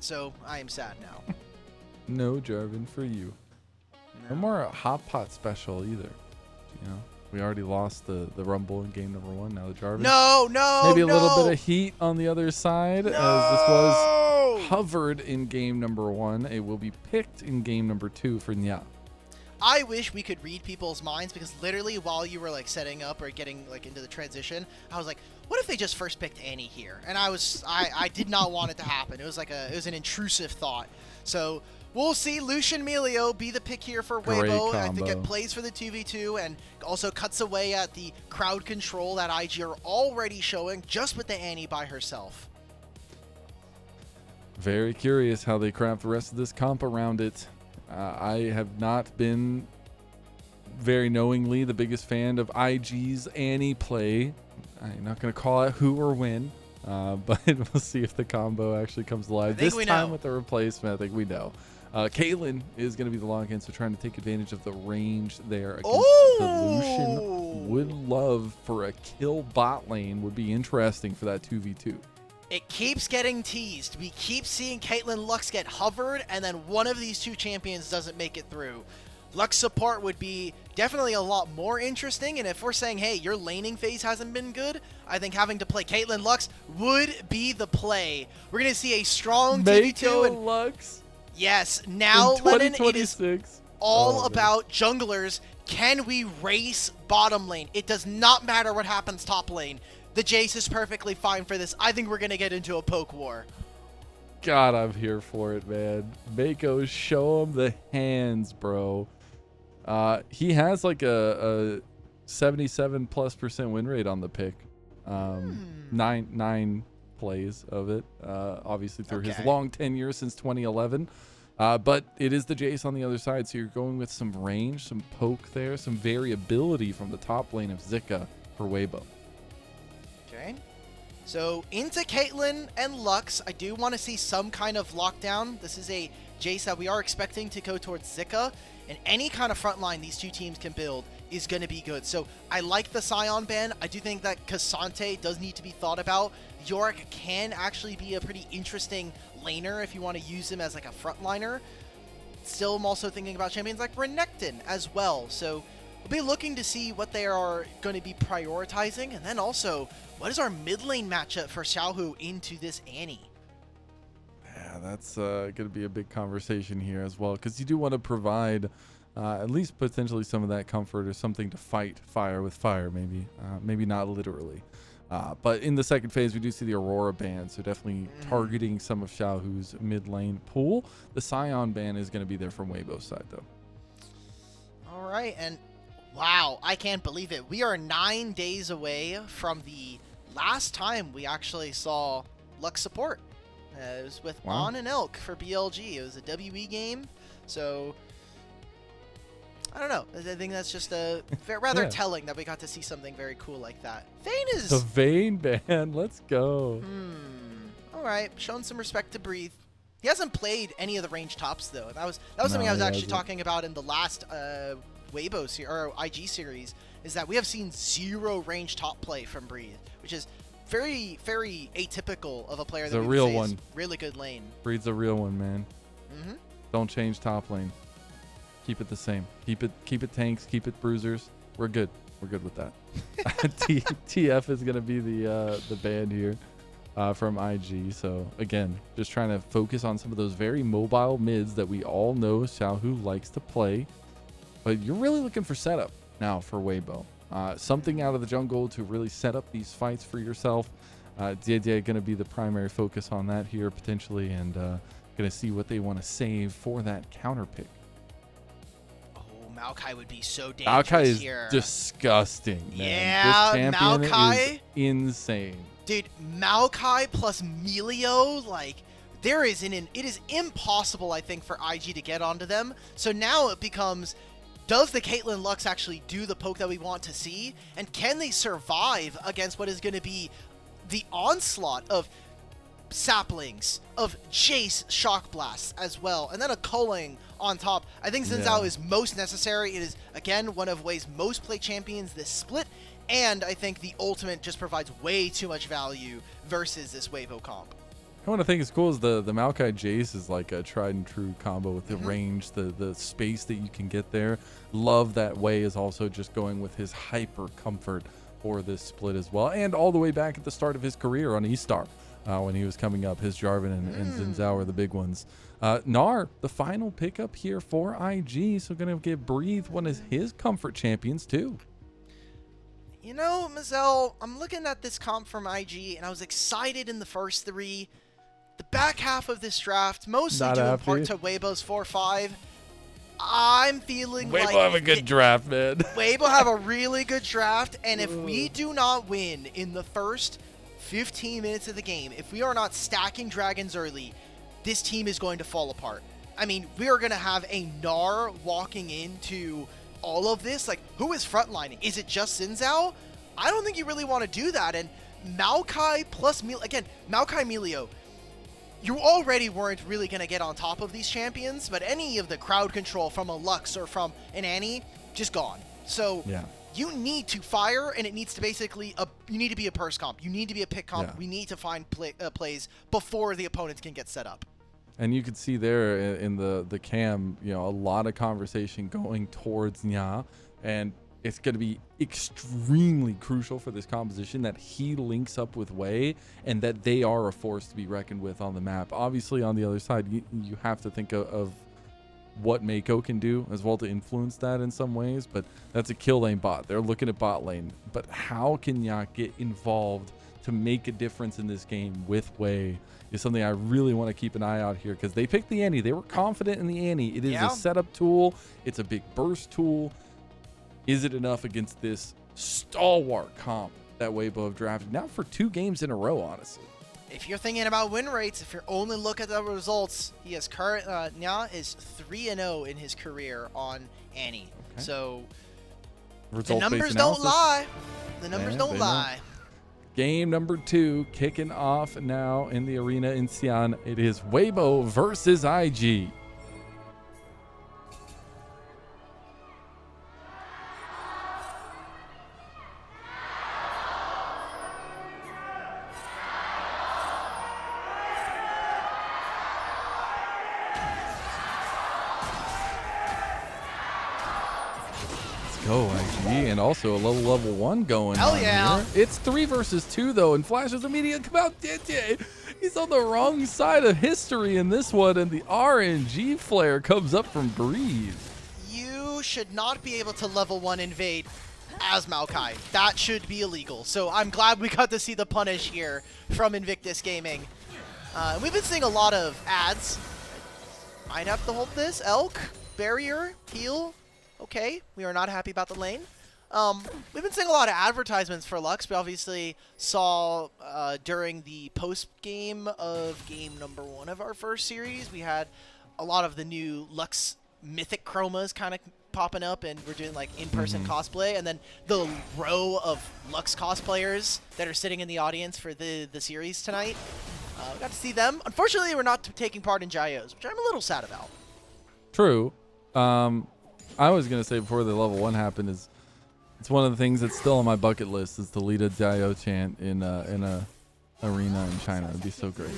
so I am sad now. No Jarvan for you. No more Hot Pot special either. You know, we already lost the Rumble in game number 1. Now the Jarvan. No, Maybe a little bit of heat on the other side, as this was hovered in game number 1. It will be picked in game number 2 for Nya. I wish we could read people's minds, because literally while you were like setting up or getting like into the transition, I was like, what if they just first picked Annie here? And I did not want it to happen. It was like it was an intrusive thought. So we'll see Lucian Melio be the pick here for Weibo. I think it plays for the 2v2 and also cuts away at the crowd control that IG are already showing just with the Annie by herself. Very curious how they craft the rest of this comp around it. I have not been very knowingly the biggest fan of IG's Annie play. I'm not going to call out who or when, but we'll see if the combo actually comes alive. This time with the replacement, I think we know. Caitlyn is going to be the login, so trying to take advantage of the range there against the Lucian. Would love for a kill bot lane. Would be interesting for that 2v2. It keeps getting teased. We keep seeing Caitlyn Lux get hovered, and then one of these two champions doesn't make it through. Lux support would be definitely a lot more interesting, and if we're saying, hey, your laning phase hasn't been good, I think having to play Caitlyn Lux would be the play. We're going to see a strong Mako 2v2. And Lux. yes, now, Lennon, it is all about man. junglers. Can we race bottom lane? It does not matter what happens top lane. The Jace is perfectly fine for this. I think we're going to get into a poke war. God, I'm here for it, man. Mako, show him the hands, bro. He has like a 77+% win rate on the pick. Nine plays of it, obviously through his long tenure since 2011. But it is the Jace on the other side, so you're going with some range, some poke there, some variability from the top lane of Zika for Weibo. Okay. So into Caitlyn and Lux, I do want to see some kind of lockdown. This is a Jace that we are expecting to go towards Zika, and any kind of front line these two teams can build is going to be good. So I like the Sion ban. I do think that Cassante does need to be thought about. Yorick can actually be a pretty interesting laner if you want to use him as like a frontliner. Still, I'm also thinking about champions like Renekton as well. So we'll be looking to see what they are going to be prioritizing, and then also, what is our mid lane matchup for Xiaohu into this Annie? Yeah, that's going to be a big conversation here as well, because you do want to provide at least potentially some of that comfort or something to fight fire with fire, maybe. Maybe not literally. But in the second phase, we do see the Aurora ban, so definitely targeting some of Xiaohu's mid lane pool. The Sion ban is going to be there from Weibo's side, though. All right, and wow, I can't believe it. We are 9 days away from the last time we actually saw Lux support. It was with On and Elk for BLG. It was a WB game, so I don't know. I think that's just rather telling that we got to see something very cool like that. Vayne is... The Vayne ban, let's go. All right, showing some respect to Breathe. He hasn't played any of the range tops, though. That was something I was actually talking about in the last Weibo or IG series, is that we have seen 0 range top play from Breathe, which is very, very atypical of a player that we would say is really good lane. Breed's a real one, man. Don't change top lane. Keep it the same. Keep it tanks. Keep it bruisers. We're good. We're good with that. TF is gonna be the ban here from IG. So again, just trying to focus on some of those very mobile mids that we all know Xiaohu likes to play. But you're really looking for setup now for Weibo. Something out of the jungle to really set up these fights for yourself. Jiejie going to be the primary focus on that here potentially, and going to see what they want to save for that counter pick. Oh, Maokai would be so dangerous here. Maokai is disgusting, man. Yeah, this champion Maokai is insane. Dude, Maokai plus Melio, like, it is impossible, I think, for IG to get onto them. So now it becomes, does the Caitlyn Lux actually do the poke that we want to see? And can they survive against what is going to be the onslaught of saplings, of Jace shock blasts as well, and then a culling on top? I think Xin Zhao is most necessary. It is, again, one of Wei's most played champions this split, and I think the ultimate just provides way too much value versus this Weibo comp. What I think is cool is the Maokai Jace is like a tried and true combo with the range, the space that you can get there. Love that Wei is also just going with his hyper comfort for this split as well. And all the way back at the start of his career on E-Star when he was coming up, his Jarvan and Xin Zhao were the big ones. Gnar, the final pickup here for IG, so going to give Breathe one of his comfort champions too. You know, Mazel, I'm looking at this comp from IG, and I was excited in the first 3. The back half of this draft, mostly due in part to Weibo's 4-5, I'm feeling like... Weibo have a good draft, man. Weibo have a really good draft, and if we do not win in the first 15 minutes of the game, if we are not stacking dragons early, this team is going to fall apart. I mean, we are going to have a Gnar walking into all of this. Like, who is frontlining? Is it just Xin Zhao? I don't think you really want to do that, and Maokai plus again, Maokai Melio, you already weren't really going to get on top of these champions, but any of the crowd control from a Lux or from an Annie, just gone. So you need to fire, and it needs to basically, you need to be a purse comp. You need to be a pick comp. We need to find plays before the opponents can get set up. And you could see there in the cam, you know, a lot of conversation going towards Nya, and it's going to be extremely crucial for this composition that he links up with Wei and that they are a force to be reckoned with on the map. Obviously, on the other side, you have to think of what Mako can do as well to influence that in some ways, but that's a kill lane bot. They're looking at bot lane. But how can Nya get involved to make a difference in this game with Wei is something I really want to keep an eye out here, because they picked the Annie. They were confident in the Annie. It is a setup tool. It's a big burst tool. Is it enough against this stalwart comp that Weibo have drafted now for 2 games in a row, honestly? If you're thinking about win rates, if you're only looking at the results, he has Nya is 3-0 in his career on Annie. Okay. So the numbers don't lie. The numbers don't lie. Game number 2 kicking off now in the arena in Xi'an. It is Weibo versus IG. Go IG, and also a level 1 going on here. It's 3 versus 2 though, and Flash's immediate come out. Jiejie, he's on the wrong side of history in this one, and the RNG flare comes up from Breathe. You should not be able to level 1 invade as Maokai. That should be illegal. So I'm glad we got to see the punish here from Invictus Gaming. We've been seeing a lot of ads. Might have to hold this. Elk, barrier, heal. Okay, we are not happy about the lane. We've been seeing a lot of advertisements for Lux. We obviously saw during the post-game of game number 1 of our first series, we had a lot of the new Lux mythic chromas kind of popping up, and we're doing like in-person cosplay, and then the row of Lux cosplayers that are sitting in the audience for the series tonight. We got to see them. Unfortunately, we're not taking part in Jiehie's, which I'm a little sad about. True. I was going to say before the level 1 happened is it's one of the things that's still on my bucket list is to lead a Jiehie chant in a arena in China. It'd be so great.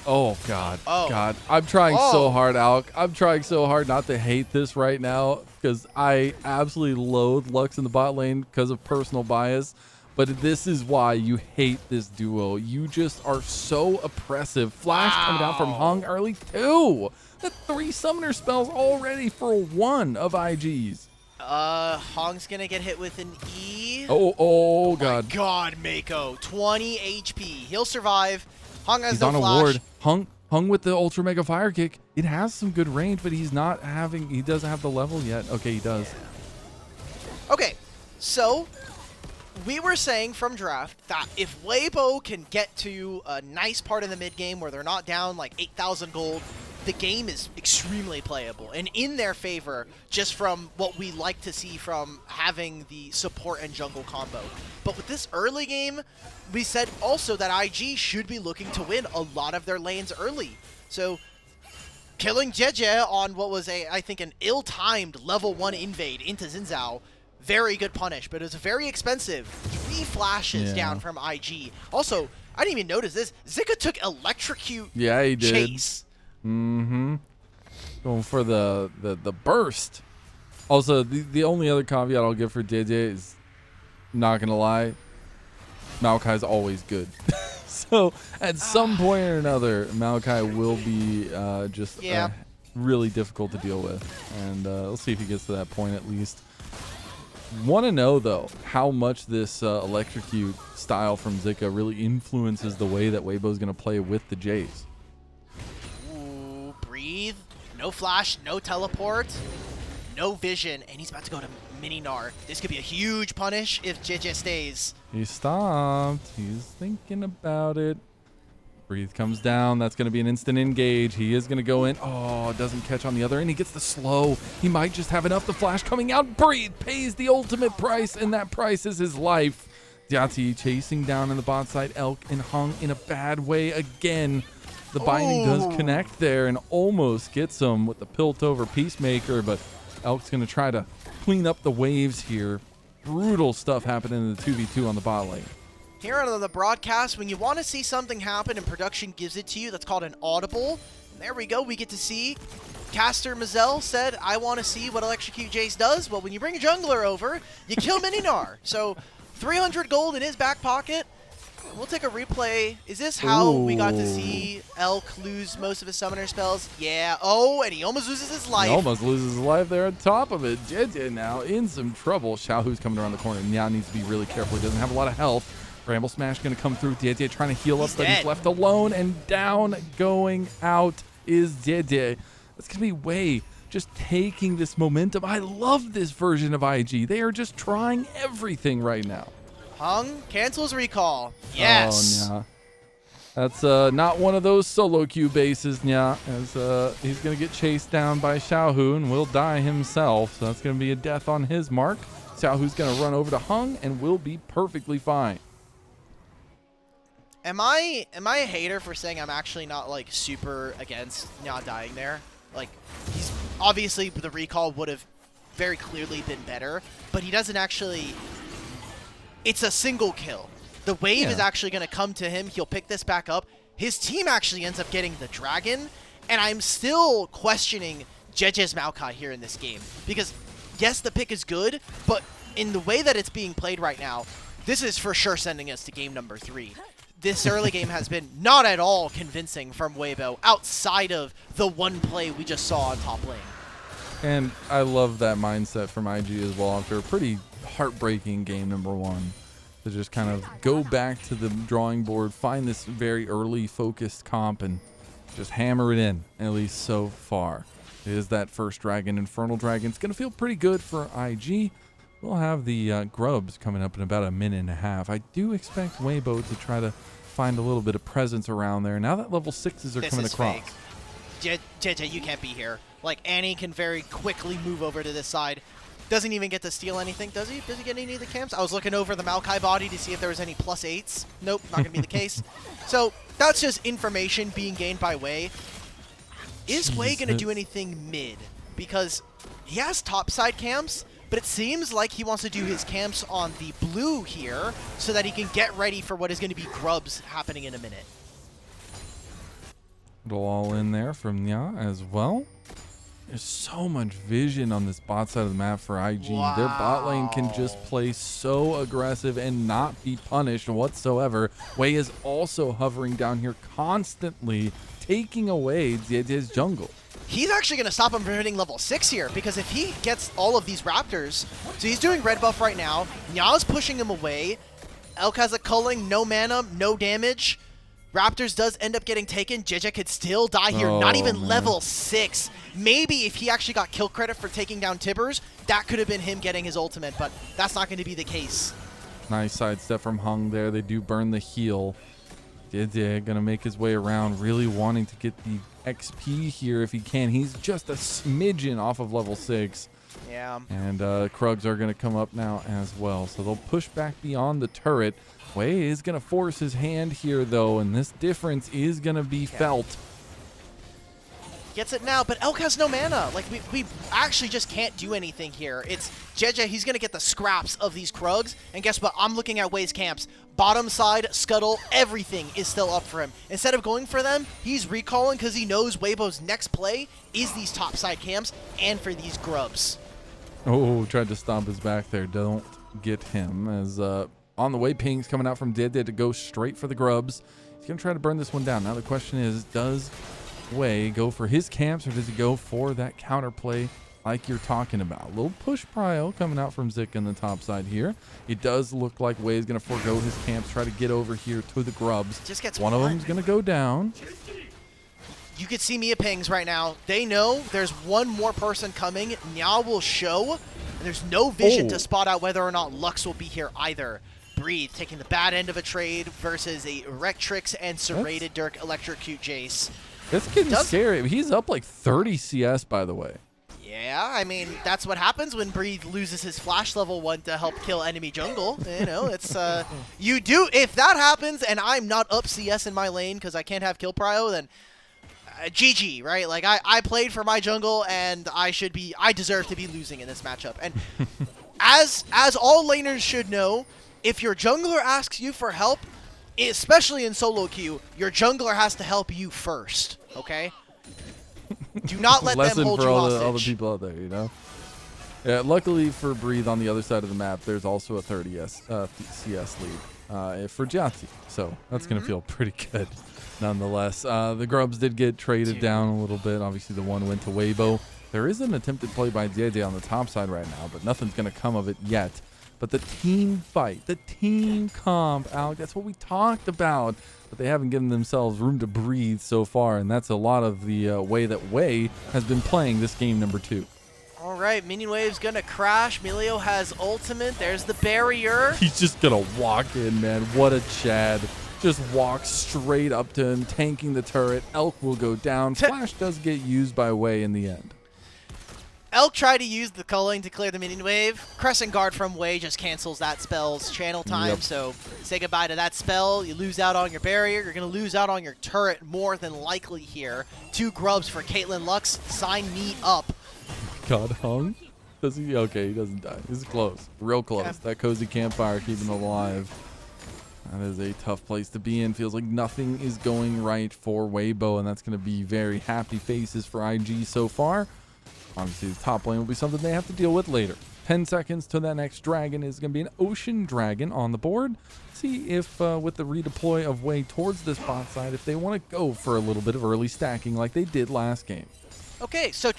Oh, God. God. I'm trying so hard, Alk. I'm trying so hard not to hate this right now because I absolutely loathe Lux in the bot lane because of personal bias. But this is why you hate this duo. You just are so oppressive. Flash coming down from Hung early too. The 3 summoner spells already for 1 of IG's. Hong's gonna get hit with an E. Oh God. My God, Mako. 20 HP. He'll survive. Hong has He's no on flash. a ward. Hung with the Ultra Mega Fire Kick. It has some good range, but he doesn't have the level yet. Okay, he does. Yeah. Okay, so we were saying from draft that if Weibo can get to a nice part of the mid game where they're not down like 8,000 gold, the game is extremely playable and in their favor just from what we like to see from having the support and jungle combo. But with this early game, we said also that IG should be looking to win a lot of their lanes early. So killing Jiejie on what was I think an ill-timed level 1 invade into Xin Zhao, very good punish, but it was very expensive. 3 flashes down from IG. Also, I didn't even notice this. Zika took electrocute Yeah, he did. chase. Mm-hmm. Going for the burst. Also, the only other caveat I'll give for Jiejie is, not going to lie, Maokai's always good. So at some point or another, Maokai will be just really difficult to deal with. And we'll see if he gets to that point at least. Want to know, though, how much this electrocute style from Zika really influences the way that Weibo's going to play with the Jays. Ooh, breathe. No flash, no teleport, no vision, and he's about to go to Mini Gnar. This could be a huge punish if Jiejie stays. He stopped. He's thinking about it. Breathe comes down. That's going to be an instant engage. He is going to go in. Oh, doesn't catch on the other end. He gets the slow. He might just have enough. The flash coming out. Breathe pays the ultimate price, and that price is his life. Jiejie chasing down in the bot side. Elk and Hung in a bad way again. The binding does connect there and almost gets him with the Piltover Peacemaker, but Elk's going to try to clean up the waves here. Brutal stuff happening in the 2v2 on the bot lane. Here on the broadcast, when you want to see something happen and production gives it to you, that's called an audible. And there we go. We get to see caster Mazel said, I want to see what Electrocute Jace does. Well, when you bring a jungler over, you kill Mini Gnar. So 300 gold in his back pocket. We'll take a replay. Is this how we got to see Elk lose most of his summoner spells? Yeah. Oh, and he almost loses his life. He almost loses his life there on top of it. Jiejie now in some trouble. Xiaohu's coming around the corner. Now needs to be really careful. He doesn't have a lot of health. Bramble Smash going to come through. Jiejie trying to heal up, but he's left alone. And down going out is Jiejie. That's going to be Wei just taking this momentum. I love this version of IG. They are just trying everything right now. Hung cancels recall. Yes. Oh, yeah. That's not one of those solo queue bases, yeah. As he's going to get chased down by Xiaohu and will die himself. So that's going to be a death on his mark. Xiaohu's going to run over to Hung and will be perfectly fine. Am I a hater for saying I'm actually not like super against not dying there? Like, he's obviously the recall would have very clearly been better, but he doesn't actually. It's a single kill. The wave is actually going to come to him. He'll pick this back up. His team actually ends up getting the dragon, and I'm still questioning Jiejie's Maokai here in this game. Because, yes, the pick is good, but in the way that it's being played right now, this is for sure sending us to game number 3. This early game has been not at all convincing from Weibo outside of the one play we just saw on top lane. And I love that mindset from IG as well after a pretty heartbreaking game number 1. To just kind of go back to the drawing board, find this very early focused comp, and just hammer it in, at least so far. It is that first dragon, Infernal Dragon. It's going to feel pretty good for IG. We'll have the grubs coming up in about a minute and a half. I do expect Weibo to try to find a little bit of presence around there. Now that level 6s are coming across. Jiejie, you can't be here. Like, Annie can very quickly move over to this side. Doesn't even get to steal anything, does he? Does he get any of the camps? I was looking over the Maokai body to see if there was any +8s. Nope, not going to be the case. So that's just information being gained by Wei. Is Wei going to do anything mid? Because he has topside camps, but it seems like he wants to do his camps on the blue here so that he can get ready for what is going to be grubs happening in a minute. It'll all in there from Nya as well. There's so much vision on this bot side of the map for IG. Wow. Their bot lane can just play so aggressive and not be punished whatsoever. Wei is also hovering down here constantly, taking away Jiejie's jungle. He's actually going to stop him from hitting level 6 here, because if he gets all of these raptors, so he's doing red buff right now, Nya's pushing him away, Elk has a culling, no mana, no damage. Raptors does end up getting taken. Jiejie could still die here, not even level 6. Maybe if he actually got kill credit for taking down Tibbers, that could have been him getting his ultimate, but that's not going to be the case. Nice sidestep from Hung there. They do burn the heal. Jiejie going to make his way around, really wanting to get the XP here if he can. He's just a smidgen off of level 6. Yeah. And Krugs are going to come up now as well. So they'll push back beyond the turret. Wei is going to force his hand here, though, and this difference is going to be felt. Gets it now, but Elk has no mana. Like, we actually just can't do anything here. It's Jiejie, he's going to get the scraps of these Krugs, and guess what? I'm looking at Wei's camps. Bottom side, Scuttle, everything is still up for him. Instead of going for them, he's recalling because he knows Weibo's next play is these top side camps and for these grubs. Oh, tried to stomp his back there. Don't get him. As on the way, ping's coming out from Dead to go straight for the grubs. He's going to try to burn this one down. Now the question is, does Jwei go for his camps or does he go for that counterplay like you're talking about? A little push prio coming out from Zika in the top side here. It does look like Jwei is going to forego his camps, try to get over here to the grubs. Just gets one of them's going to go down. You could see Mia pings right now. They know there's one more person coming. Nya will show, and there's no vision to spot out whether or not Lux will be here either. Breathe, taking the bad end of a trade versus a Rectrix and Serrated Dirk Electrocute Jace. It's getting scary. He's up like 30 CS, by the way. Yeah, I mean, that's what happens when Breathe loses his flash level 1 to help kill enemy jungle. You know, it's, you do, if that happens and I'm not up CS in my lane because I can't have kill prio, then GG, right? Like, I played for my jungle and I deserve to be losing in this matchup. And as all laners should know, if your jungler asks you for help, especially in solo queue, your jungler has to help you first, okay? Do not let them hold you hostage. all the people out there, you know? Yeah, luckily for Breathe on the other side of the map, there's also a 30 CS lead for Jiejie. So that's going to feel pretty good nonetheless. The grubs did get traded down a little bit. Obviously, the one went to Weibo. There is an attempted play by Jiejie on the top side right now, but nothing's going to come of it yet. But the team fight, the team comp, Alk, that's what we talked about. But they haven't given themselves room to breathe so far, and that's a lot of the way that Jwei has been playing this game number 2. All right, minion wave's going to crash. Milio has ultimate. There's the barrier. He's just going to walk in, man. What a Chad. Just walk straight up to him, tanking the turret. Elk will go down. Flash does get used by Jwei in the end. Elk tried to use the culling to clear the minion wave. Crescent Guard from Jwei just cancels that spell's channel time, so say goodbye to that spell. You lose out on your barrier. You're going to lose out on your turret more than likely here. 2 grubs for Caitlyn Lux. Sign me up. God hung? Does he? Okay, he doesn't die. He's close. Real close. Yeah. That cozy campfire keeping him alive. That is a tough place to be in. Feels like nothing is going right for Weibo, and that's going to be very happy faces for IG so far. Obviously, the top lane will be something they have to deal with later. 10 seconds to that next dragon is going to be an Ocean Dragon on the board. See if with the redeploy of Jwei towards this bot side, if they want to go for a little bit of early stacking like they did last game. Okay, so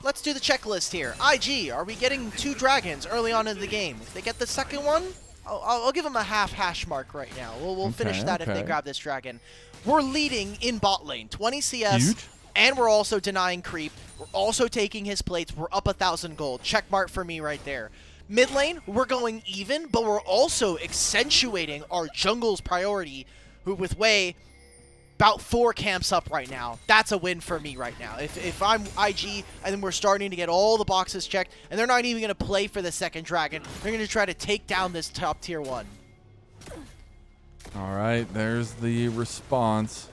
let's do the checklist here. IG, are we getting 2 dragons early on in the game? If they get the second one, I'll give them a half hash mark right now. We'll finish that if they grab this dragon. We're leading in bot lane, 20 CS. Huge. And we're also denying creep. We're also taking his plates. We're up 1,000 gold. Check mark for me right there. Mid lane, we're going even, but we're also accentuating our jungle's priority with Jwei about 4 camps up right now. That's a win for me right now. If I'm IG, and then we're starting to get all the boxes checked, and they're not even going to play for the second dragon. They're going to try to take down this top tier 1. All right, there's the response.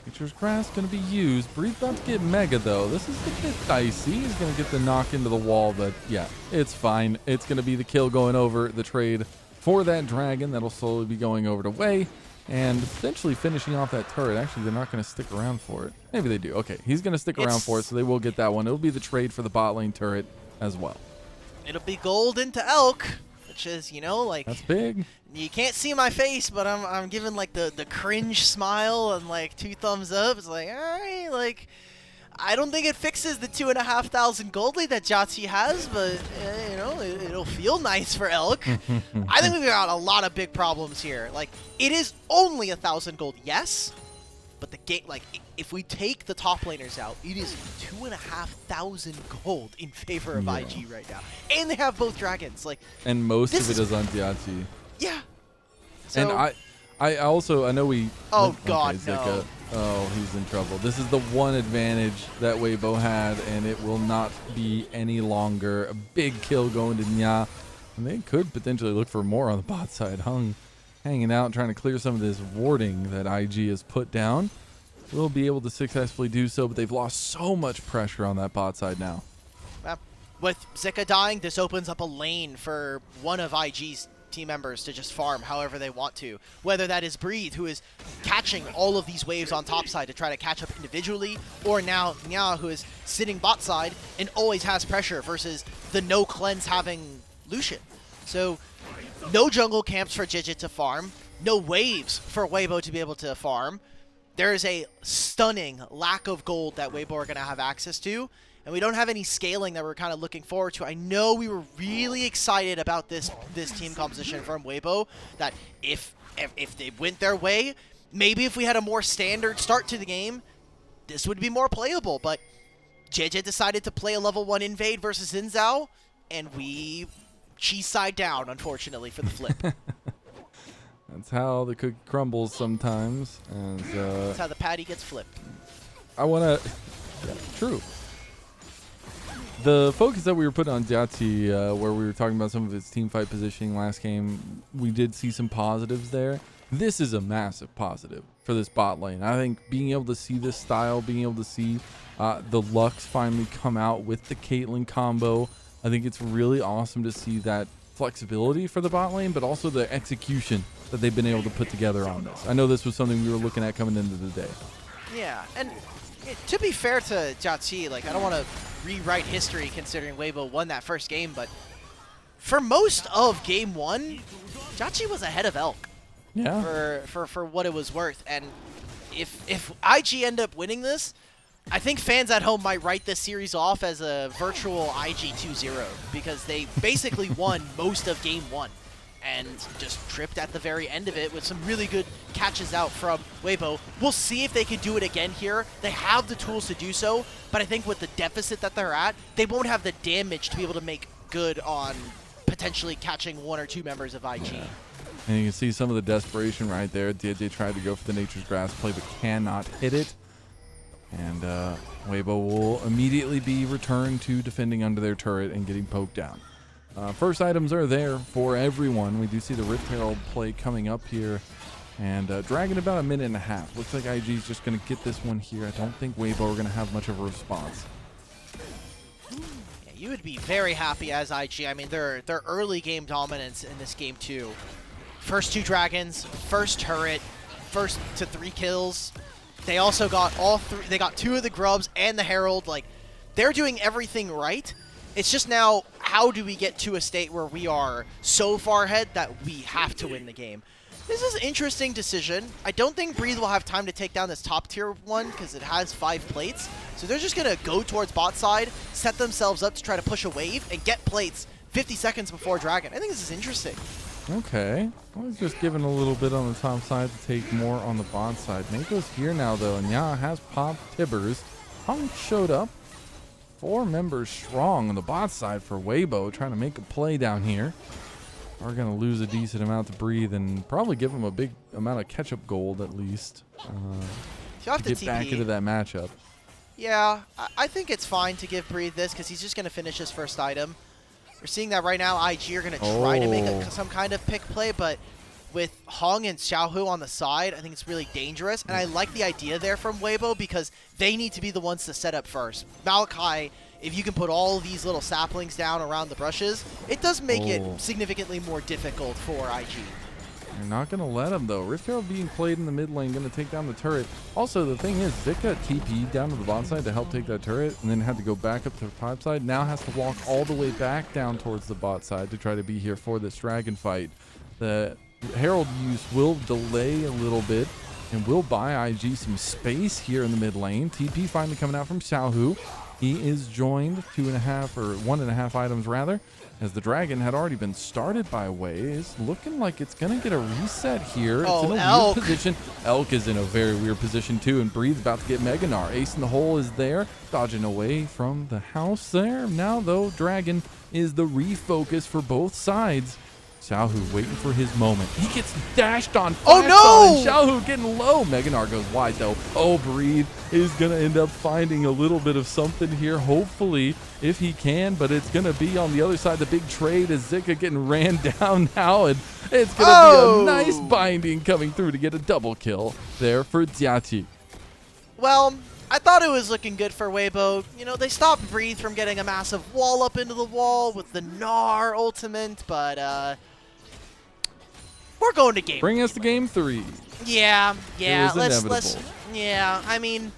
Nature's Grass going to be used. Breathe about to get mega, though. This is a bit dicey. He's going to get the knock into the wall, but yeah, it's fine. It's going to be the kill going over the trade for that dragon. That'll slowly be going over to Jwei and potentially finishing off that turret. Actually, they're not going to stick around for it. Maybe they do. Okay, he's going to stick around for it, so they will get that one. It'll be the trade for the bot lane turret as well. It'll be gold into Elk, which is, you know, like... That's big. You can't see my face, but I'm giving like the cringe smile and like 2 thumbs up. It's like, all right, like I don't think it fixes the 2,500 gold lead that Jiejie has, but you know, it'll feel nice for Elk. I think we've got a lot of big problems here. Like it is only 1,000 gold, yes, but the game, like if we take the top laners out, it is 2,500 gold in favor of IG right now, and they have both dragons. Like, and most of it is on Jiejie. Yeah. So, and I know we... Oh, God, okay, no. Zika. Oh, he's in trouble. This is the one advantage that Weibo had, and it will not be any longer. A big kill going to Nya. And they could potentially look for more on the bot side. Hung hanging out, trying to clear some of this warding that IG has put down. will be able to successfully do so, but they've lost so much pressure on that bot side now. With Zika dying, this opens up a lane for one of IG's team members to just farm however they want to. Whether that is Breathe, who is catching all of these waves on top side to try to catch up individually, or now Nya, who is sitting bot side and always has pressure versus the no cleanse having Lucian. So no jungle camps for Jiejie to farm, no waves for Weibo to be able to farm. There is a stunning lack of gold that Weibo are going to have access to, and we don't have any scaling that we're kind of looking forward to. I know we were really excited about this team composition from Weibo, that if they went their way, maybe if we had a more standard start to the game, this would be more playable. But Jiejie decided to play a level 1 invade versus Xin, and we cheese side down, unfortunately, for the flip. That's how the cookie crumbles sometimes. And, that's how the patty gets flipped. I want to... Yeah, true. The focus that we were putting on Jiejie, where we were talking about some of his team fight positioning last game, we did see some positives there. This is a massive positive for this bot lane. I think being able to see this style, being able to see the Lux finally come out with the Caitlyn combo, I think it's really awesome to see that flexibility for the bot lane, but also the execution that they've been able to put together on this. I know this was something we were looking at coming into the day. Yeah, and to be fair to Jiejie, like, I don't want to rewrite history considering Weibo won that first game, but for most of game 1, Jiejie was ahead of Elk. Yeah. For what it was worth. And if IG end up winning this, I think fans at home might write this series off as a virtual IG 2-0, because they basically won most of game 1 and just tripped at the very end of it with some really good catches out from Weibo. We'll see if they can do it again here. They have the tools to do so, but I think with the deficit that they're at, they won't have the damage to be able to make good on potentially catching 1 or 2 members of IG. Yeah. And you can see some of the desperation right there. Jiejie tried to go for the Nature's Grass play, but cannot hit it. And Weibo will immediately be returned to defending under their turret and getting poked down. First items are there for everyone. We do see the Rift Herald play coming up here. And dragging about a minute and a half. Looks like IG's just going to get this one here. I don't think Weibo are going to have much of a response. Yeah, you would be very happy as IG. I mean, their early game dominance in this game too. First 2 dragons, first turret, first to 3 kills. They also got all 3. They got 2 of the grubs and the Herald. Like, they're doing everything right. It's just now, how do we get to a state where we are so far ahead that we have to win the game? This is an interesting decision. I don't think Breathe will have time to take down this top tier one because it has 5 plates. So they're just going to go towards bot side, set themselves up to try to push a wave, and get plates 50 seconds before Dragon. I think this is interesting. Okay. I was just giving a little bit on the top side to take more on the bot side. Mako's here now, though, and Nya has popped Tibbers. Hong showed up. 4 members strong on the bot side for Weibo, trying to make a play down here. Are going to lose a decent amount to Breathe and probably give him a big amount of catch-up gold at least to get back into that matchup. Yeah, I think it's fine to give Breathe this because he's just going to finish his first item. We're seeing that right now. IG are going to try to make some kind of pick play, but with Hong and Xiaohu on the side, I think it's really dangerous. And I like the idea there from Weibo because they need to be the ones to set up first. Malachi, if you can put all of these little saplings down around the brushes, it does make it significantly more difficult for IG. You're not going to let him, though. Rift Herald being played in the mid lane, going to take down the turret. Also, the thing is, Zika TP'd down to the bot side to help take that turret, and then had to go back up to the top side. Now has to walk all the way back down towards the bot side to try to be here for this dragon fight. The Herald use will delay a little bit and will buy IG some space here in the mid lane. TP finally coming out from Xiaohu. He is joined 2.5 or 1.5 items rather, as the dragon had already been started by Wei. It's looking like it's going to get a reset here. It's in a weird position. Elk is in a very weird position too, and Breathe about to get Meganar. Ace in the hole is there, dodging away from the house there. Now though, Dragon is the refocus for both sides. Xiaohu waiting for his moment. He gets dashed on. Oh no! Xiaohu getting low. Meganar goes wide though. Oh, Breathe is going to end up finding a little bit of something here, hopefully, if he can, but it's going to be on the other side. The big trade is Zika getting ran down now, and it's going to be a nice binding coming through to get a double kill there for Jiejie. Well, I thought it was looking good for Weibo. You know, they stopped Breathe from getting a massive wall up into the wall with the Gnar ultimate, but we're going to game. Bring us to game 3. Yeah, let's. Yeah, I mean,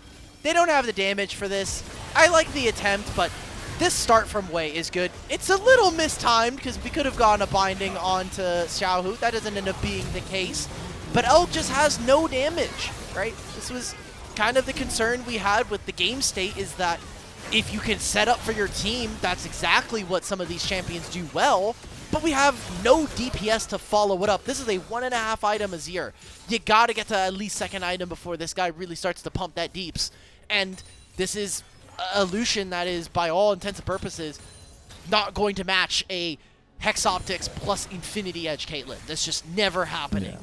they don't have the damage for this. I like the attempt, but this start from Jwei is good. It's a little mistimed because we could have gotten a binding onto Xiaohu. That doesn't end up being the case. But Elk just has no damage, right? This was kind of the concern we had with the game state, is that if you can set up for your team, that's exactly what some of these champions do well. But we have no DPS to follow it up. This is a 1.5 item Azir. You gotta get to at least second item before this guy really starts to pump that deeps. And this is a Lucian that is, by all intents and purposes, not going to match a Hex Optics plus Infinity Edge Caitlyn. That's just never happening. Yeah.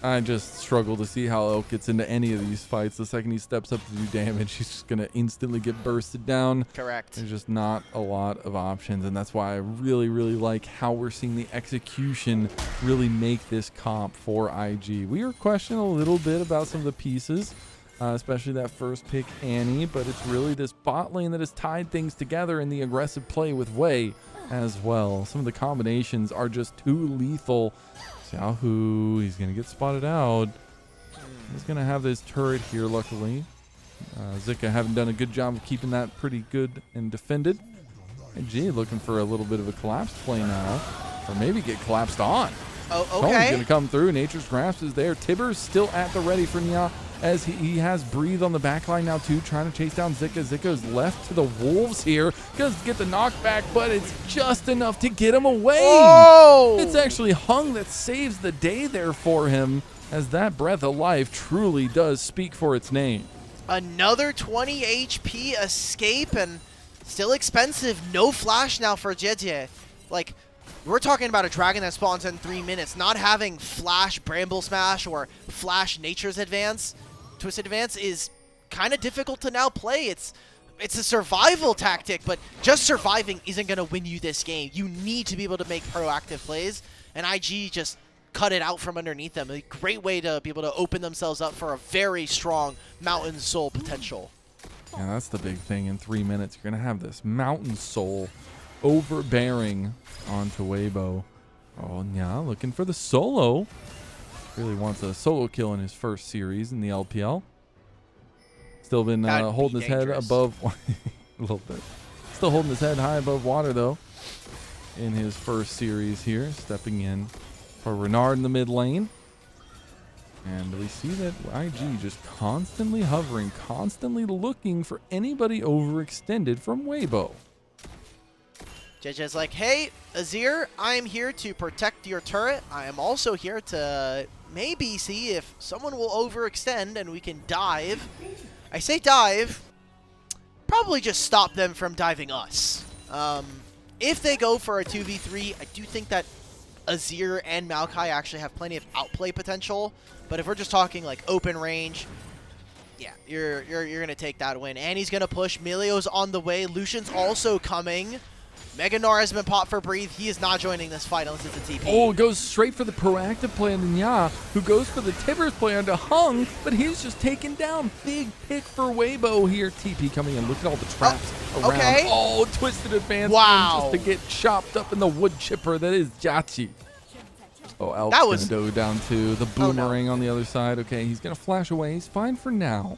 I just struggle to see how Elk gets into any of these fights. The second he steps up to do damage, he's just going to instantly get bursted down. Correct. There's just not a lot of options, and that's why I really, really like how we're seeing the execution really make this comp for IG. We were questioning a little bit about some of the pieces, especially that first pick, Annie, but it's really this bot lane that has tied things together in the aggressive play with Jwei as well. Some of the combinations are just too lethal. Xiaohu, he's going to get spotted out. He's going to have this turret here, luckily. Zika haven't done a good job of keeping that pretty good and defended. And Jiejie looking for a little bit of a collapse play now. Or maybe get collapsed on. Oh, okay. Tony's going to come through. Nature's Grasp is there. Tibbers still at the ready for Nya, as he has Breathe on the back line now too, trying to chase down Zika. Zika's left to the wolves here. Goes to get the knockback, but it's just enough to get him away. Oh! It's actually Hung that saves the day there for him, as that breath of life truly does speak for its name. Another 20 HP escape, and still expensive. No flash now for Jiejie. Like, we're talking about a dragon that spawns in 3 minutes. Not having flash Bramble Smash or flash Nature's Advance, Twisted Advance, is kind of difficult to now play. It's a survival tactic, but just surviving isn't going to win you this game. You need to be able to make proactive plays, and IG just cut it out from underneath them. A great way to be able to open themselves up for a very strong Mountain Soul potential. Yeah, that's the big thing. In 3 minutes, you're going to have this Mountain Soul overbearing onto Weibo. Oh, yeah, looking for the solo. Really wants a solo kill in his first series in the LPL. Still been holding his head above a little bit. Still holding his head high above water, though, in his first series here. Stepping in for Renard in the mid lane. And we see that IG just constantly hovering, constantly looking for anybody overextended from Weibo. Jiejie's like, hey, Azir, I am here to protect your turret. I am also here to maybe see if someone will overextend and we can dive. I say dive, probably just stop them from diving us. If they go for a 2v3, I do think that Azir and Maokai actually have plenty of outplay potential. But if we're just talking like open range, yeah, you're gonna take that win. And he's gonna push. Milio's on the way. Lucian's also coming. Mega Gnar has been popped for Breathe. He is not joining this fight unless it's a TP. Oh, goes straight for the proactive play on Nya, who goes for the Tibbers play onto Hung, but he's just taken down. Big pick for Weibo here. TP coming in. Look at all the traps around. Okay. Oh, twisted advance. Wow. Just to get chopped up in the wood chipper. That is Jiejie. Oh, Alk's That was going to go down to the boomerang on the other side. Okay, he's going to flash away. He's fine for now.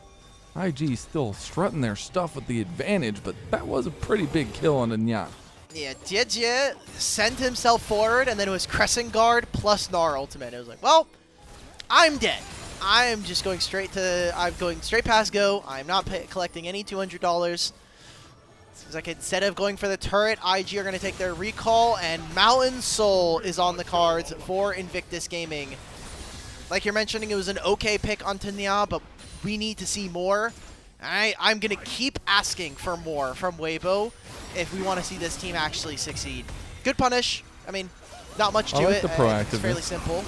IG still strutting their stuff with the advantage, but that was a pretty big kill on Nya. Yeah, Jiejie sent himself forward, and then it was Crescent Guard plus Gnar ultimate. It was like, well, I'm dead. I'm just going straight to, I'm going straight past go. I'm not collecting any $200. It's like instead of going for the turret, IG are going to take their recall, and Mountain Soul is on the cards for Invictus Gaming. Like you're mentioning, it was an okay pick on Nya, but we need to see more. I'm going to keep asking for more from Weibo if we want to see this team actually succeed. Good punish. I mean, not much to I like it. the proactiveness. It's fairly simple.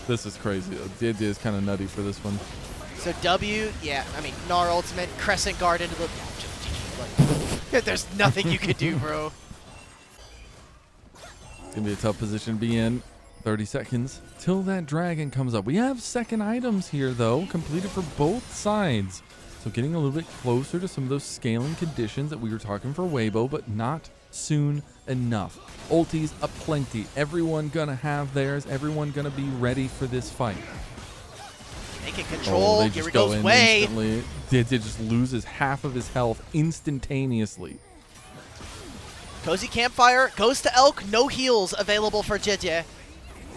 This is crazy. Jiejie is kind of nutty for this one. So W, yeah, I mean, Gnar ultimate, Crescent Guard into the... Like, there's nothing you could do, bro. It's going to be a tough position to be in. 30 seconds till that dragon comes up. We have second items here, though, completed for both sides. So getting a little bit closer to some of those scaling conditions that we were talking for Weibo, but not soon enough. Ultis aplenty. Everyone gonna have theirs. Everyone gonna be ready for this fight. Taking control. Here we go, Jwei. It just loses half of his health instantaneously. Cozy Campfire goes to Elk. No heals available for Jiejie.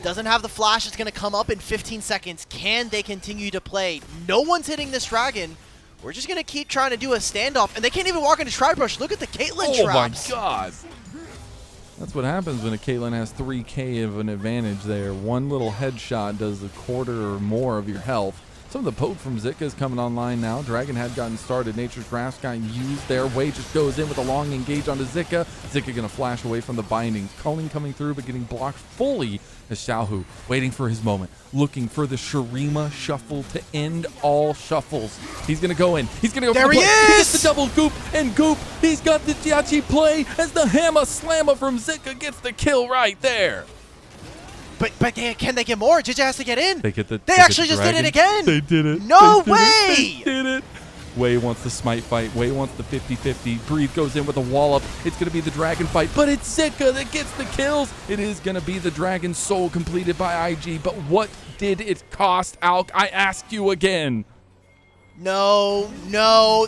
Doesn't have the flash. It's going to come up in 15 seconds. Can they continue to play? No one's hitting this dragon. We're just going to keep trying to do a standoff. And they can't even walk into Tri Brush. Look at the Caitlyn traps. Oh, my God. That's what happens when a Caitlyn has 3K of an advantage there. One little headshot does a quarter or more of your health. Some of the poke from Zika is coming online now. Dragon had gotten started. Nature's Grasp got used there. Jwei just goes in with a long engage onto Zika. Zika going to flash away from the bindings. Culling coming through, but getting blocked fully as Xiaohu waiting for his moment. Looking for the Shurima shuffle to end all shuffles. He's going to go in. He's going to go there for the he play. is! He gets the double goop, and goop. He's got the Jiejie play as the hammer slammer from Zika gets the kill right there. But can they get more? Jiejie has to get in. They actually just did it again. They did it. No way. They did it. Jwei wants the smite fight. Jwei wants the 50-50. Breathe goes in with a wallop. It's going to be the dragon fight, but it's Zika that gets the kills. It is going to be the dragon soul completed by IG, but what did it cost, Alk? I ask you again. No,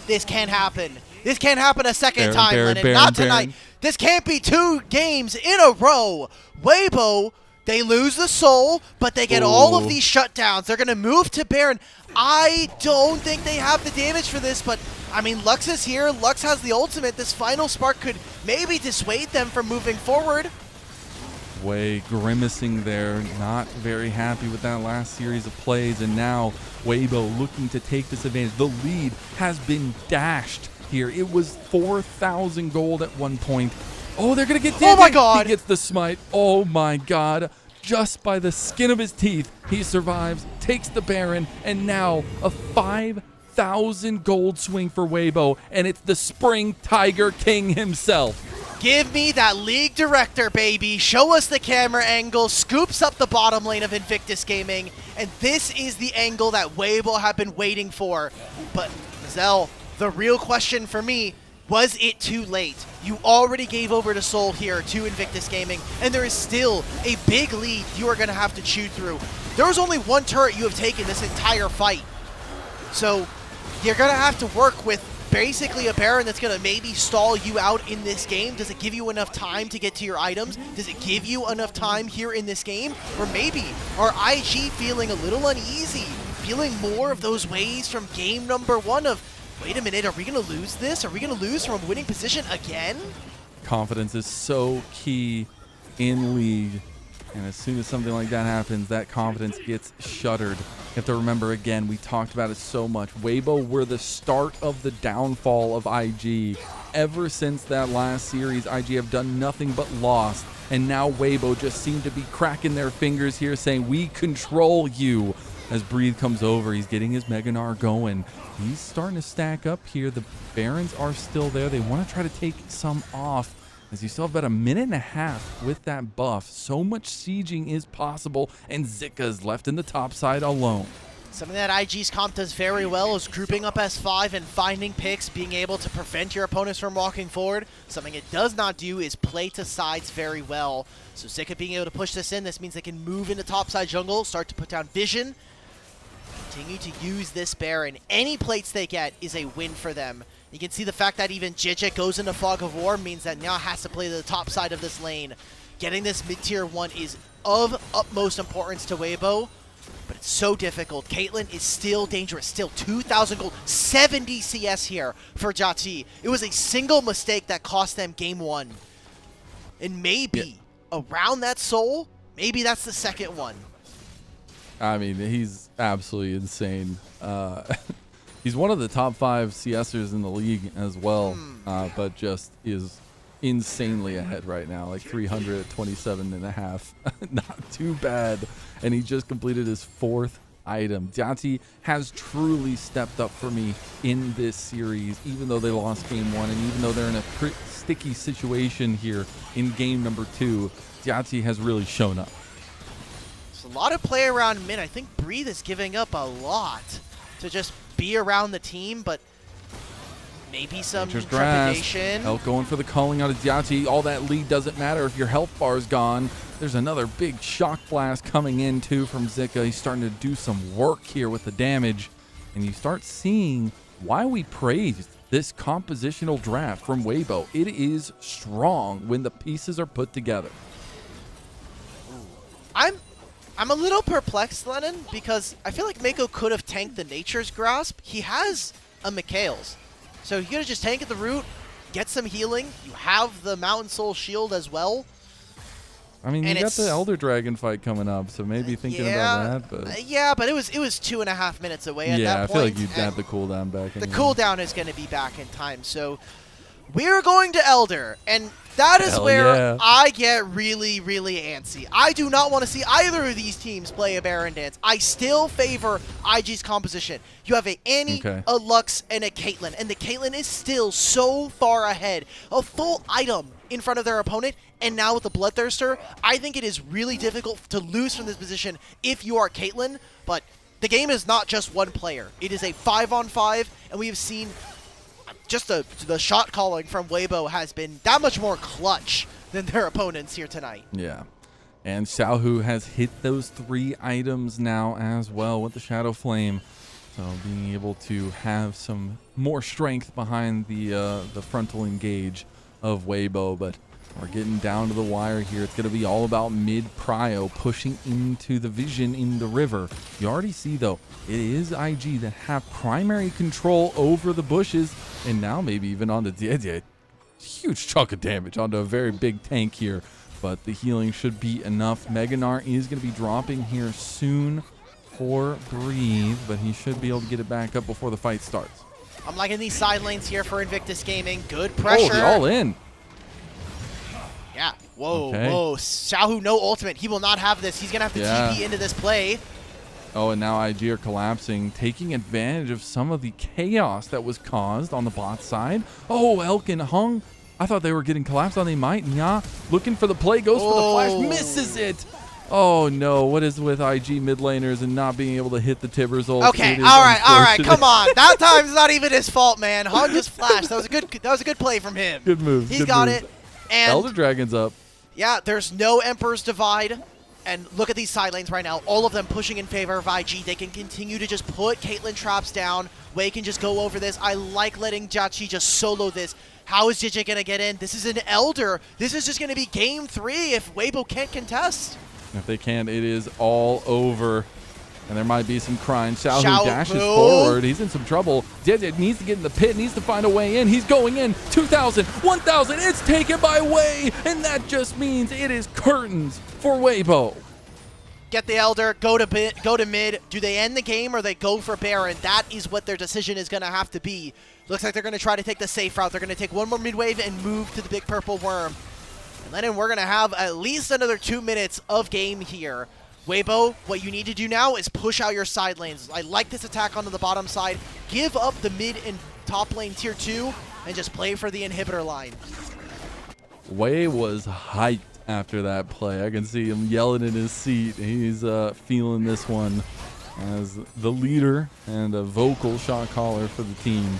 this can't happen. This can't happen a second time, Lennon. Not tonight. This can't be 2 games in a row. Weibo, they lose the soul, but they get all of these shutdowns. They're going to move to Baron. I don't think they have the damage for this, but, I mean, Lux is here. Lux has the ultimate. This final spark could maybe dissuade them from moving forward. Jwei grimacing there, not very happy with that last series of plays, and now Weibo looking to take this advantage. The lead has been dashed here. It was 4,000 gold at one point. Oh, they're going to get damage. Oh, my God. He gets the smite. Oh, my God. Just by the skin of his teeth, he survives, takes the Baron, and now a 5,000 gold swing for Weibo, and it's the Spring Tiger King himself. Give me that league director, baby. Show us the camera angle. Scoops up the bottom lane of Invictus Gaming, and this is the angle that Weibo have been waiting for. But, Mazel, the real question for me, was it too late? You already gave over the soul here to Invictus Gaming, and there is still a big lead you are going to have to chew through. There was only one turret you have taken this entire fight. So you're going to have to work with basically a Baron that's going to maybe stall you out in this game. Does it give you enough time to get to your items? Does it give you enough time here in this game? Or maybe are IG feeling a little uneasy, feeling more of those ways from game number 1 of, wait a minute, are we going to lose this? Are we going to lose from a winning position again? Confidence is so key in League. And as soon as something like that happens, that confidence gets shuttered. You have to remember, again, we talked about it so much. Weibo were the start of the downfall of IG. Ever since that last series, IG have done nothing but lost. And now Weibo just seem to be cracking their fingers here, saying, we control you. As Breathe comes over, he's getting his Meganar going. He's starting to stack up here. The Barons are still there. They want to try to take some off, as you still have about a minute and a half with that buff. So much sieging is possible, and Zika's left in the top side alone. Something that IG's comp does very well is grouping up S5 and finding picks, being able to prevent your opponents from walking forward. Something it does not do is play to sides very well. So Zika being able to push this in, this means they can move into topside jungle, start to put down vision, continue to use this Baron. Any plates they get is a win for them. You can see the fact that even Jiejie goes into Fog of War means that now has to play the top side of this lane. Getting this mid-tier 1 is of utmost importance to Weibo, but it's so difficult. Caitlyn is still dangerous. Still 2,000 gold, 70 CS here for Jiejie. It was a single mistake that cost them game 1. And maybe around that soul, maybe that's the second one. I mean, he's absolutely insane. He's one of the top 5 CSers in the league as well, but just is insanely ahead right now, like 327.5. Not too bad. And he just completed his 4th item. Jiejie has truly stepped up for me in this series, even though they lost game 1, and even though they're in a pretty sticky situation here in game number 2, Jiejie has really shown up. lot of play around mid. I think Breathe is giving up a lot to just be around the team, but maybe some trepidation. Elk going for the culling out of Jiejie. All that lead doesn't matter if your health bar is gone. There's another big shock blast coming in too from Zika. He's starting to do some work here with the damage. And you start seeing why we praised this compositional draft from Weibo. It is strong when the pieces are put together. I'm a little perplexed, Lennon, because I feel like Mako could have tanked the Nature's Grasp. He has a Mikhail's. So you gotta just tank at the root, get some healing. You have the Mountain Soul Shield as well. I mean, you got the Elder Dragon fight coming up, so maybe thinking about that. But yeah, but it was 2.5 minutes away at that point. Yeah, I feel like you'd have the cooldown back. The cooldown is going to be back in time. So we're going to Elder, and that is where I get really, really antsy. I do not want to see either of these teams play a Baron dance. I still favor IG's composition. You have a Annie, a Lux, and a Caitlyn, and the Caitlyn is still so far ahead. A full item in front of their opponent, and now with the Bloodthirster, I think it is really difficult to lose from this position if you are Caitlyn, but the game is not just one player. It is a 5-on-5, and we have seen just the shot calling from Weibo has been that much more clutch than their opponents here tonight. Yeah. And Xiaohu has hit those 3 items now as well with the Shadow Flame. So being able to have some more strength behind the frontal engage of Weibo, but we're getting down to the wire here. It's going to be all about mid-prio pushing into the vision in the river. You already see, though, it is IG that have primary control over the bushes, and now maybe even on the Jiejie. Huge chunk of damage onto a very big tank here, but the healing should be enough. Meganar is going to be dropping here soon for Breathe, but he should be able to get it back up before the fight starts. I'm liking these side lanes here for Invictus Gaming. Good pressure. Oh, the all in. Yeah. Whoa, whoa. Xiaohu, no ultimate. He will not have this. He's going to have to TP into this play. Oh, and now IG are collapsing, taking advantage of some of the chaos that was caused on the bot side. Oh, Elk and Hung. I thought they were getting collapsed on. They might. Nya looking for the play. Goes for the flash. Misses it. Oh, no. What is with IG mid laners and not being able to hit the Tibbers ult? Okay, all right. Come on. That time's not even his fault, man. Hung just flashed. That was a good play from him. Good move. He's got it. And Elder Dragon's up. Yeah, there's no Emperor's Divide. And look at these side lanes right now. All of them pushing in favor of IG. They can continue to just put Caitlyn traps down. Wei can just go over this. I like letting Jiejie just solo this. How is Jiejie going to get in? This is an Elder. This is just going to be game 3 if Weibo can't contest. If they can, it is all over. And there might be some crying. Xiaohu dashes forward. He's in some trouble. Jiejie needs to get in the pit, needs to find a way in. He's going in. 2,000, 1,000. It's taken by Wei. And that just means it is curtains for Weibo. Get the Elder, go to mid. Do they end the game or they go for Baron? That is what their decision is going to have to be. Looks like they're going to try to take the safe route. They're going to take one more mid wave and move to the big purple worm. And Lennon, we're going to have at least another 2 minutes of game here. Weibo, what you need to do now is push out your side lanes. I like this attack onto the bottom side. Give up the mid and top lane tier 2 and just play for the inhibitor line. Wei was hyped after that play. I can see him yelling in his seat. He's feeling this one as the leader and a vocal shot caller for the team.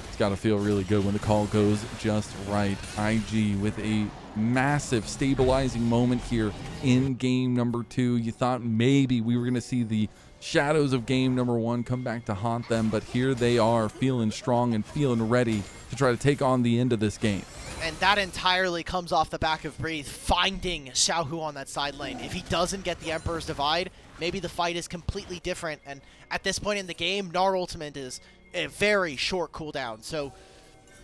It's got to feel really good when the call goes just right. IG with a massive stabilizing moment here in game number 2. You thought maybe we were going to see the shadows of game number 1 come back to haunt them, but here they are feeling strong and feeling ready to try to take on the end of this game. And that entirely comes off the back of Breathe finding Xiaohu on that side lane. If he doesn't get the Emperor's Divide, maybe the fight is completely different. And at this point in the game, Gnar Ultimate is a very short cooldown. So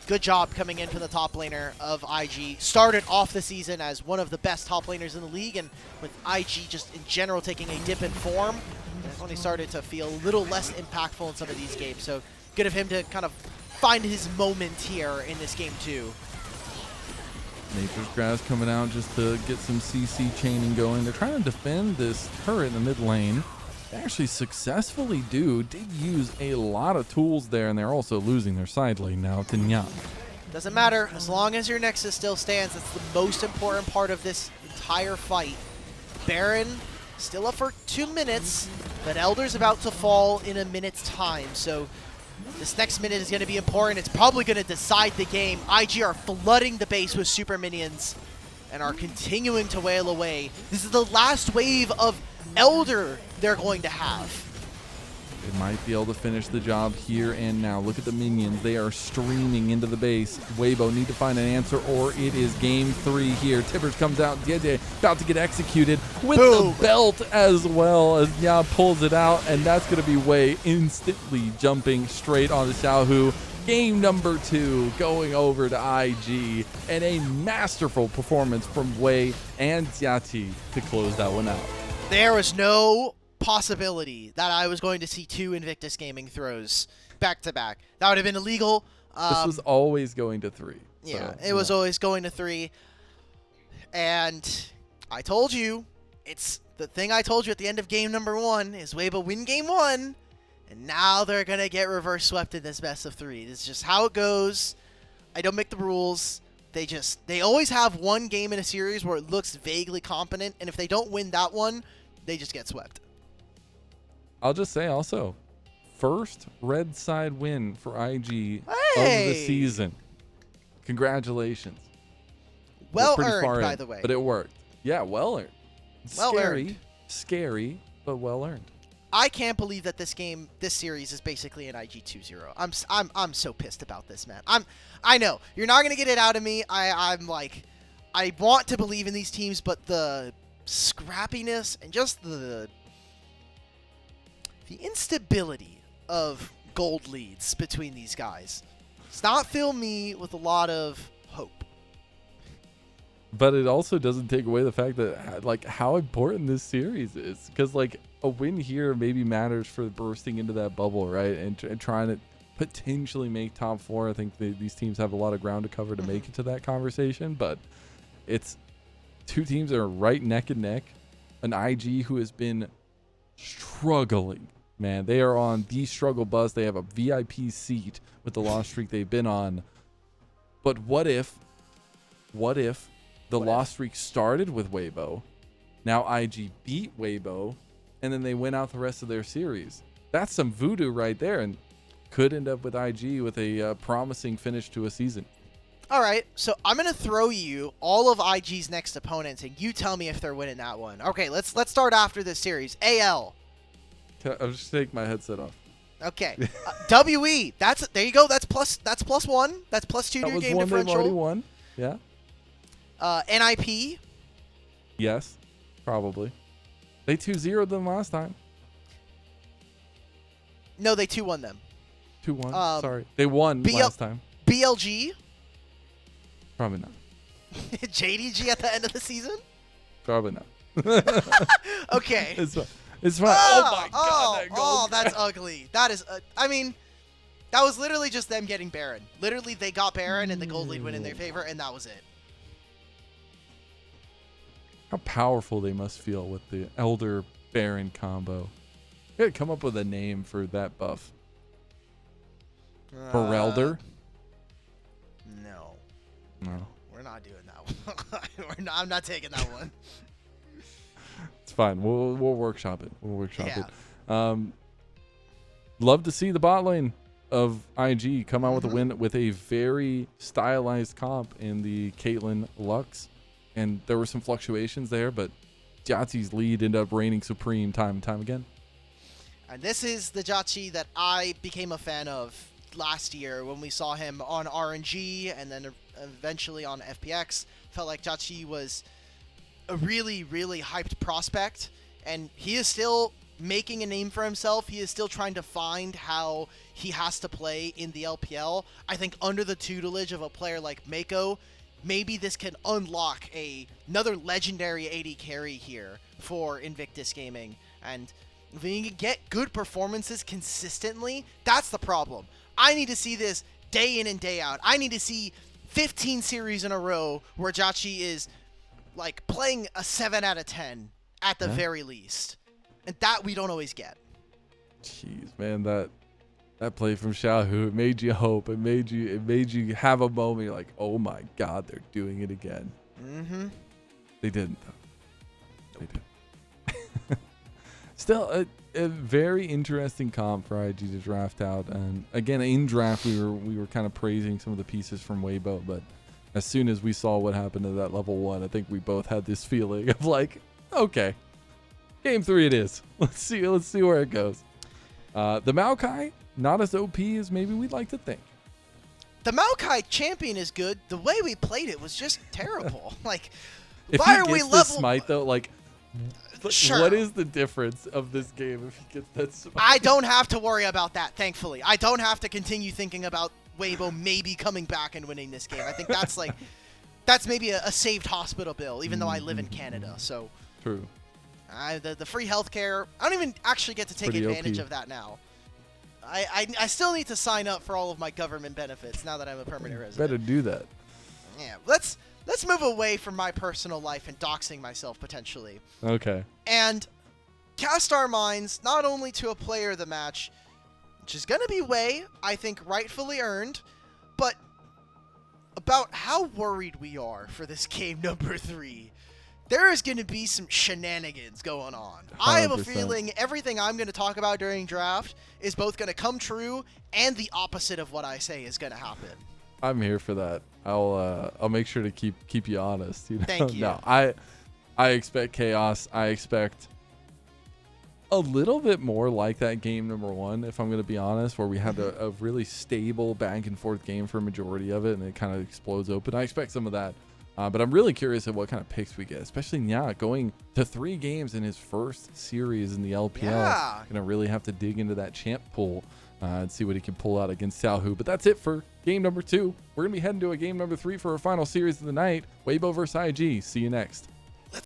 good job coming in from the top laner of IG. Started off the season as one of the best top laners in the league, and with IG just in general taking a dip in form, it's only started to feel a little less impactful in some of these games. So good of him to kind of find his moment here in this game 2. Nature's Grasp coming out just to get some CC chaining going. They're trying to defend this turret in the mid lane. They actually successfully did use a lot of tools there, and they're also losing their side lane now to Nya. Doesn't matter. As long as your Nexus still stands, that's the most important part of this entire fight. Baron Still up for 2 minutes, but Elder's about to fall in a minute's time. So this next minute is going to be important. It's probably going to decide the game. IG are flooding the base with super minions and are continuing to wail away. This is the last wave of Elder they're going to have. They might be able to finish the job here and now. Look at the minions. They are streaming into the base. Weibo need to find an answer, or it is game 3 here. Tibbers comes out. Jiejie about to get executed with the belt as well, as Nya pulls it out, and that's going to be Jwei instantly jumping straight on the Xiaohu. Game number 2 going over to IG, and a masterful performance from Jwei and Jiejie to close that one out. There was no possibility that I was going to see 2 Invictus Gaming throws back to back. That would have been illegal. This was always going to 3. Yeah, it was always going to 3. And I told you, it's the thing I told you at the end of game number 1 is Weibo win game 1, and now they're going to get reverse swept in this best of 3. This is just how it goes. I don't make the rules. They always have one game in a series where it looks vaguely competent, and if they don't win that one, they just get swept. I'll just say also, first red side win for IG of the season. Congratulations. Well earned, by the way. But it worked. Yeah, well earned. Well earned. Scary, but well earned. I can't believe that this series is basically an IG 2-0. I'm so pissed about this, man. I know you're not gonna get it out of me. I'm like, I want to believe in these teams, but the scrappiness and just the instability of gold leads between these guys does not fill me with a lot of hope. But it also doesn't take away the fact that, like, how important this series is, because, like, a win here maybe matters for bursting into that bubble, right, and trying to potentially make top 4. I think these teams have a lot of ground to cover to make it to that conversation, but it's 2 teams that are right neck and neck. An IG who has been struggling. Man, they are on the struggle bus. They have a VIP seat with the loss streak they've been on. But what if the loss streak started with Weibo, now IG beat Weibo, and then they win out the rest of their series? That's some voodoo right there, and could end up with IG with a promising finish to a season. All right, so I'm going to throw you all of IG's next opponents, and you tell me if they're winning that one. Okay, let's start after this series. AL. I'll just take my headset off. Okay. WE. There you go. That's plus 1. That's plus 2 to your game differential. They've already won. Yeah. NIP. Yes, probably. They 2-0'd them last time. No, they 2-1 them. 2-1. Sorry, they won last time. BLG. Probably not. JDG at the end of the season. Probably not. Okay. It's fine. Oh my God. That's ugly. That is. I mean, that was literally just them getting Baron. Literally, they got Baron and the gold lead went in their favor, and that was it. How powerful they must feel with the Elder Baron combo. You gotta come up with a name for that buff. Berelder? No. No. We're not doing that one. I'm not taking that one. It's fine. We'll workshop it. We'll workshop it. Love to see the bot lane of IG come out with a win with a very stylized comp in the Caitlyn Lux. And there were some fluctuations there, but Jiejie's lead ended up reigning supreme time and time again. And this is the Jiejie that I became a fan of last year when we saw him on RNG and then eventually on FPX. Felt like Jiejie was a really, really hyped prospect, and he is still making a name for himself. He is still trying to find how he has to play in the LPL. I think under the tutelage of a player like Mako, maybe this can unlock another legendary AD carry here for Invictus Gaming. And if we can get good performances consistently, that's the problem. I need to see this day in and day out. I need to see 15 series in a row where Jiejie is like playing a 7 out of 10 at the very least. And that we don't always get. Jeez, man, that play from Xiaohu, it made you hope. It made you have a moment. You're like, oh my God, they're doing it again. Mm-hmm. They didn't though. They didn't. Still a very interesting comp for IG to draft out. And again, in draft, we were kind of praising some of the pieces from Weibo, but as soon as we saw what happened to that level 1, I think we both had this feeling of like, okay, game 3 it is. Let's see where it goes. The Maokai, not as OP as maybe we'd like to think. The Maokai champion is good. The way we played it was just terrible. Like, if why he are we gets level? the smite though, like, Sure. what is the difference of this game if he gets that smite? I don't have to worry about that, thankfully. I don't have to continue thinking about Weibo maybe coming back and winning this game. I think that's like, that's maybe a saved hospital bill, even though I live in Canada. So True. the free healthcare, I don't even actually get to take Pretty advantage OP. of that now. I still need to sign up for all of my government benefits now that I'm a permanent resident. Better do that. Yeah, let's move away from my personal life and doxing myself potentially. Okay. And cast our minds not only to a player of the match, which is going to be Jwei, I think rightfully earned, but about how worried we are for this game number 3. There is going to be some shenanigans going on. I have a 100%. feeling everything I'm going to talk about during draft is both going to come true and the opposite of what I say is going to happen. I'm here for that. I'll make sure to keep you honest. You know? Thank you. No, I expect chaos. I expect a little bit more like that game number 1, if I'm going to be honest, where we had a really stable back and forth game for a majority of it, and it kind of explodes open. I expect some of that. But I'm really curious at what kind of picks we get, especially Nya going to 3 games in his first series in the LPL. Yeah. Gonna really have to dig into that champ pool and see what he can pull out against Xiaohu. But that's it for game number 2. We're gonna be heading to a game number 3 for our final series of the night. Weibo versus IG. See you next.